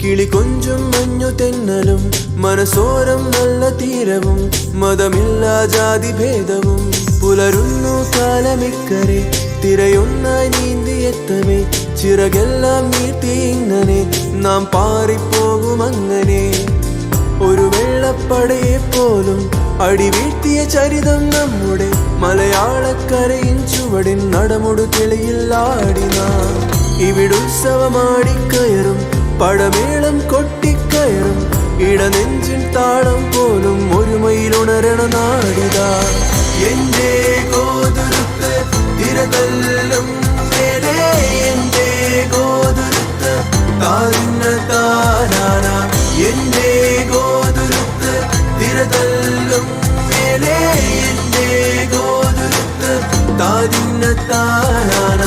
കിളി കൊഞ്ചും മഞ്ഞു തെന്നലും മനസോരം നല്ല തീരവും മതമില്ല ജാതി ഭേദവും പുലരുന്നു കാലമിക്കരെ തിരയൊന്നായി നീന്തിയെത്തവേ ചിറകെല്ലാം നീട്ടി ഇങ്ങനെ നാം പാറിപ്പോകുമങ്ങനെ ഒരു വെള്ളപ്പടയെ പോലും അടിവീഴ്ത്തിയ ചരിതം നമ്മുടെ മലയാളക്കരയിൻ ചുവടിൻ നടമുടു തെളിയില്ലാടിന ഇവിടുത്സവമാടിക്കയറും പടമേളം കൊട്ടിക്കയറും ഇടനെഞ്ചിൻ താളം പോലും ഒരുമയിലുണരണ നാടിത എന്റെ ഗോതുരുത്ത് തിരതല്ലും മേലെ എന്റെ ഗോതുരുത്ത് താഴ്ന്ന താനാന എന്റെ ഗോതുരുത്ത് തിരതല്ലും മേലെ എന്റെ ഗോതുരുത്ത് താഴ്ന്ന താനാന